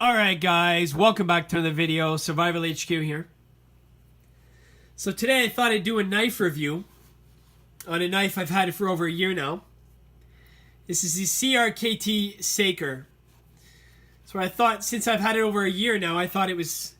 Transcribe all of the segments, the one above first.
Alright guys, welcome back to another video. Survival HQ here. So today I thought I'd do a knife review on a knife I've had it for over a year now. This is the CRKT Saker. So I thought, since I've had it over a year now, I thought it was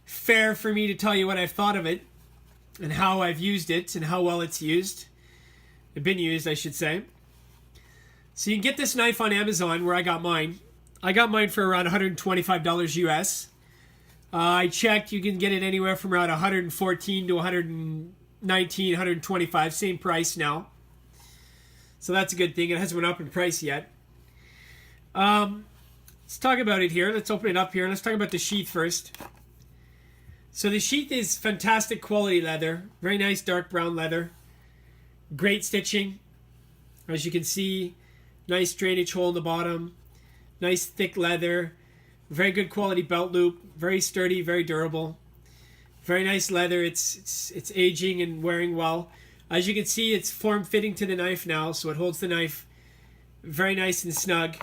fair for me to tell you what I've thought of it and how I've used it and how well it's used. It's been used, I should say. So you can get this knife on Amazon, where I got mine. I got mine for around $125 US. I checked, you can get it anywhere from around $114 to $119, $125, same price now. So that's a good thing. It hasn't went up in price yet. Let's talk about it here. Let's open it up here. Let's talk about the sheath first. So the sheath is fantastic quality leather. Very nice dark brown leather. Great stitching. As you can see, nice drainage hole in the bottom. Nice thick leather. Very good quality belt loop. Very sturdy, very durable. Very nice leather. It's aging and wearing well. As you can see, it's form-fitting to the knife now, so it holds the knife very nice and snug.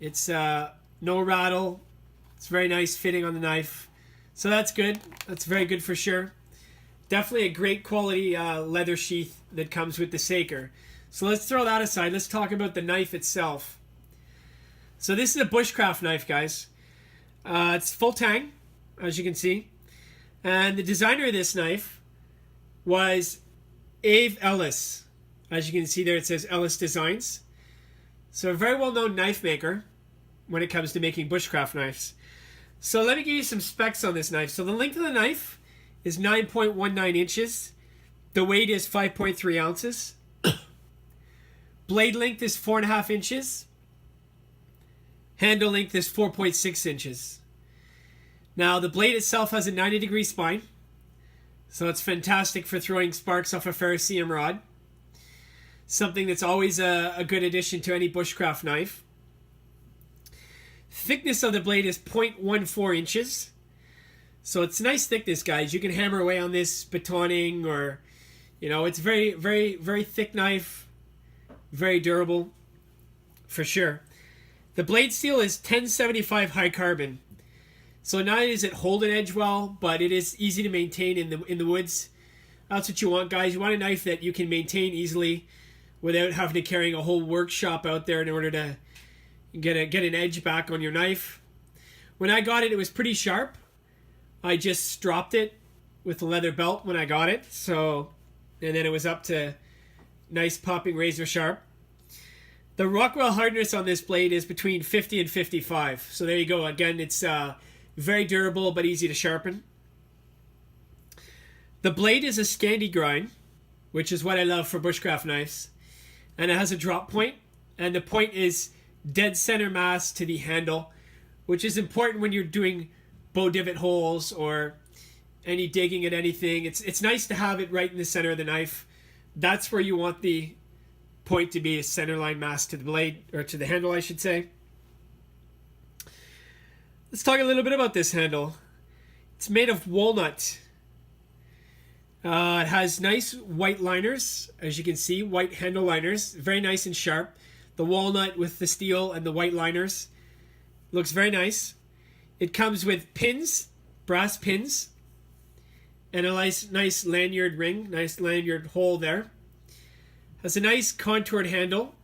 It's no rattle. It's very nice fitting on the knife. So that's good. That's very good for sure. Definitely a great quality leather sheath that comes with the Saker. So let's throw that aside. Let's talk about the knife itself. So this is a Bushcraft knife, guys. It's full tang, as you can see. And the designer of this knife was Ave Ellis. As you can see there, it says Ellis Designs. So a very well-known knife maker when it comes to making Bushcraft knives. So let me give you some specs on this knife. So the length of the knife is 9.19 inches. The weight is 5.3 ounces. Blade length is 4.5 inches. Handle length is 4.6 inches. Now the blade itself has a 90-degree spine. So it's fantastic for throwing sparks off a ferrocerium rod. Something that's always a good addition to any Bushcraft knife. Thickness of the blade is 0.14 inches. So it's nice thickness, guys. You can hammer away on this batoning, or, you know, it's very, very, very thick knife. Very durable, for sure. The blade steel is 1075 high carbon. So not only does it hold an edge well, but it is easy to maintain in the woods. That's what you want, guys. You want a knife that you can maintain easily without having to carry a whole workshop out there in order to get an edge back on your knife. When I got it, it was pretty sharp. I just stropped it with the leather belt when I got it. So, and then it was up to nice popping razor sharp. The Rockwell hardness on this blade is between 50 and 55. So there you go. Again, it's very durable but easy to sharpen. The blade is a Scandi grind, which is what I love for Bushcraft knives. And it has a drop point. And the point is dead center mass to the handle, which is important when you're doing bow divot holes or any digging at anything. It's nice to have it right in the center of the knife. That's where you want the point to be, a centerline mass to the blade, or to the handle, I should say. Let's talk a little bit about this handle. It's made of walnut. It has nice white liners, as you can see, white handle liners, very nice and sharp. The walnut with the steel and the white liners looks very nice. It comes with pins, brass pins, and a nice lanyard ring, nice lanyard hole there. Has a nice contoured handle.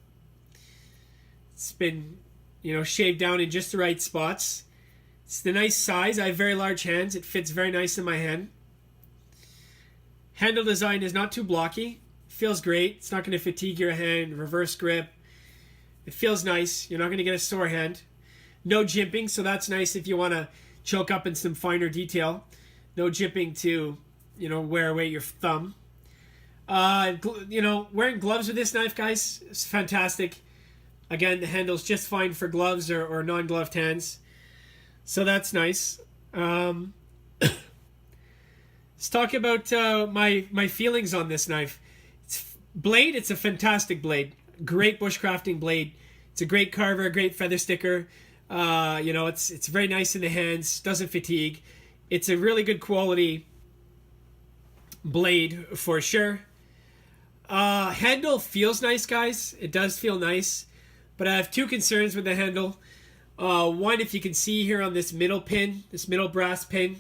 It's been, you know, shaved down in just the right spots. It's the nice size. I have very large hands. It fits very nice in my hand. Handle design is not too blocky. Feels great. It's not going to fatigue your hand. Reverse grip. It feels nice. You're not going to get a sore hand. No jimping, so that's nice if you want to choke up in some finer detail. No jimping to, you know, wear away your thumb. You know, wearing gloves with this knife, guys, is fantastic. Again, the handle's just fine for gloves or non-gloved hands. So that's nice. Let's talk about my feelings on this knife. It's a fantastic blade. Great bushcrafting blade. It's a great carver, a great feather sticker. You know, it's very nice in the hands. Doesn't fatigue. It's a really good quality blade for sure. Handle feels nice, guys. It does feel nice. But I have two concerns with the handle. One, if you can see here on this middle pin, this middle brass pin.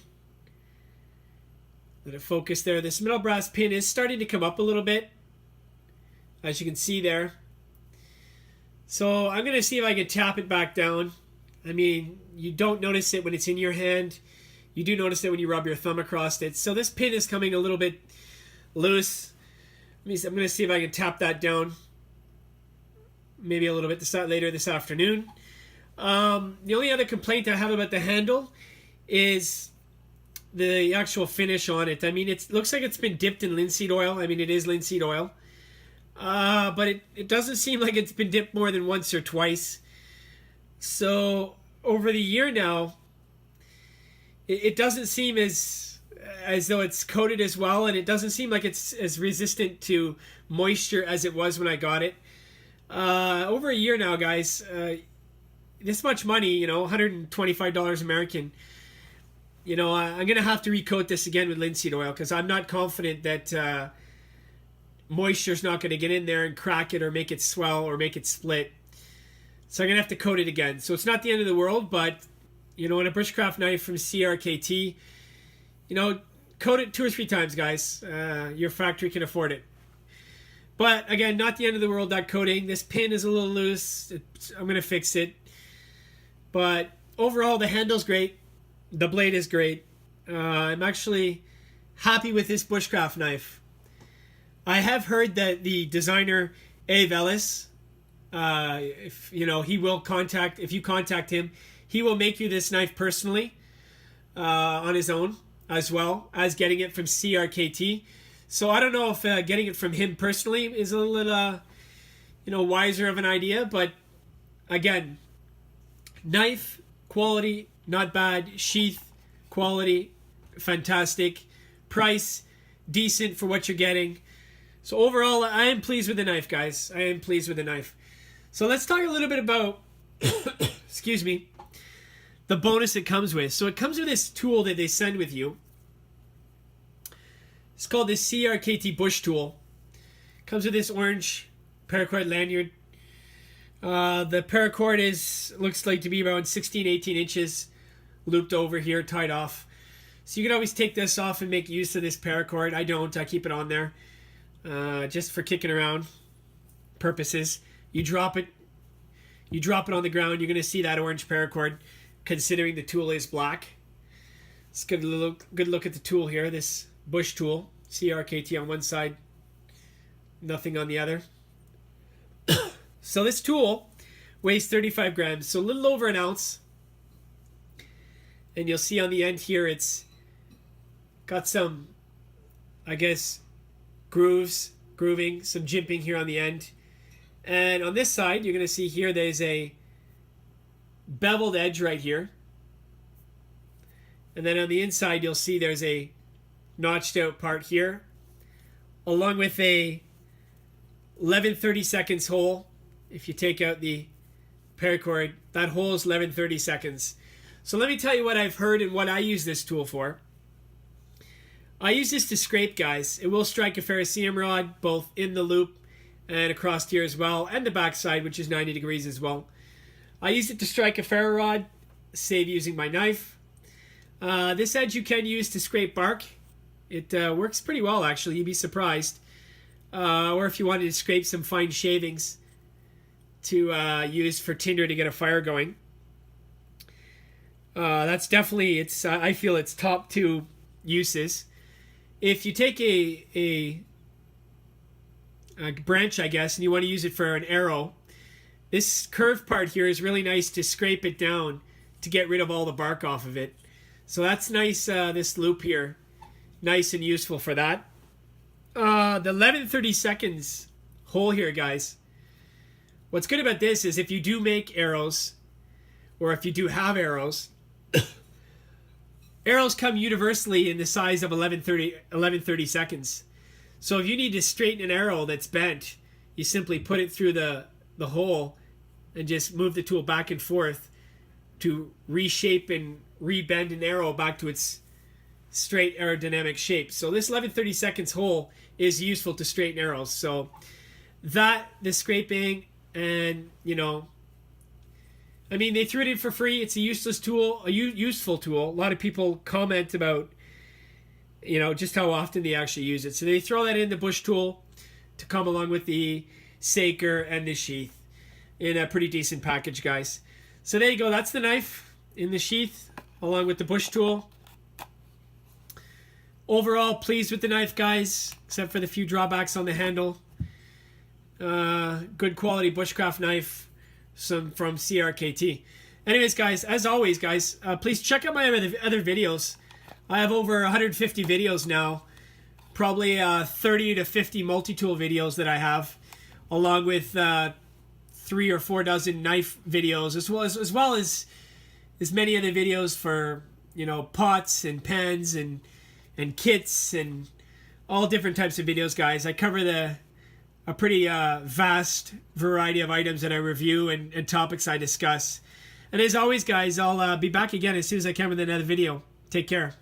Let it focus there. This middle brass pin is starting to come up a little bit, as you can see there. So I'm going to see if I can tap it back down. I mean, you don't notice it when it's in your hand. You do notice it when you rub your thumb across it. So this pin is coming a little bit loose. I'm going to see if I can tap that down. Maybe a little bit later this afternoon. The only other complaint I have about the handle is the actual finish on it. I mean, it looks like it's been dipped in linseed oil. I mean, it is linseed oil. But it doesn't seem like it's been dipped more than once or twice. So over the year now, it doesn't seem as though it's coated as well, and it doesn't seem like it's as resistant to moisture as it was when I got it. Over a year now, guys. This much money, you know, $125 American. You know, I'm going to have to recoat this again with linseed oil because I'm not confident that moisture's not going to get in there and crack it or make it swell or make it split. So I'm going to have to coat it again. So it's not the end of the world, but, you know, in a Bushcraft knife from CRKT, you know, coat it 2 or 3 times, guys. Your factory can afford it. But, again, not the end of the world, that coating. This pin is a little loose. I'm going to fix it. But overall, the handle's great. The blade is great. I'm actually happy with this Bushcraft knife. I have heard that the designer, Abe Ellis, if you contact him, he will make you this knife personally on his own, as well as getting it from CRKT. So I don't know if getting it from him personally is a little, wiser of an idea. But again, knife quality, not bad. Sheath quality, fantastic. Price, decent for what you're getting. So overall, I am pleased with the knife, guys. I am pleased with the knife. So let's talk a little bit about, excuse me, the bonus it comes with. So it comes with this tool that they send with you. It's called the CRKT Bush tool. Comes with this orange paracord lanyard. The paracord looks like to be around 16-18 inches looped over here, tied off. So you can always take this off and make use of this paracord. I don't. I keep it on there just for kicking around purposes. You drop it on the ground. You're going to see that orange paracord, considering the tool is black. Let's get a good look at the tool here. This Bush tool, CRKT on one side, nothing on the other. So this tool weighs 35 grams, so a little over an ounce. And you'll see on the end here, it's got some, I guess, grooving, some jimping here on the end. And on this side, you're going to see here, there's a beveled edge right here. And then on the inside, you'll see there's a notched out part here, along with a 11/32 hole. If you take out the paracord, that hole is 11/32. So let me tell you what I've heard and what I use this tool for. I use this to scrape, guys. It will strike a ferrocerium rod, both in the loop and across here as well, and the backside, which is 90 degrees as well. I use it to strike a ferro rod, save using my knife. This edge you can use to scrape bark. It works pretty well, actually. You'd be surprised. Or if you wanted to scrape some fine shavings to use for tinder to get a fire going. That's definitely, I feel it's top 2 uses. If you take a branch, I guess, and you want to use it for an arrow, this curved part here is really nice to scrape it down to get rid of all the bark off of it. So that's nice, this loop here. Nice and useful for that. The 11/32 hole here, guys. What's good about this is if you do make arrows, or if you do have arrows, arrows come universally in the size of 11/32. So if you need to straighten an arrow that's bent, you simply put it through the hole and just move the tool back and forth to reshape and rebend an arrow back to its straight aerodynamic shape. So this 11/32 hole is useful to straighten arrows. So that, the scraping, and you know, I mean, they threw it in for free. It's a useless tool, a useful tool. A lot of people comment about, you know, just how often they actually use it. So they throw that in the bush tool to come along with the Saker and the sheath in a pretty decent package, guys. So there you go. That's the knife in the sheath along with the bush tool. Overall, pleased with the knife, guys, except for the few drawbacks on the handle. Good quality bushcraft knife, some from CRKT. Anyways, guys, as always, guys, please check out my other videos. I have over 150 videos now, probably 30 to 50 multi-tool videos that I have, along with 3 or 4 dozen knife videos, as well as many other videos for, you know, pots and pans and kits and all different types of videos, guys. I cover a pretty vast variety of items that I review and topics I discuss. And as always, guys, I'll be back again as soon as I can with another video. Take care.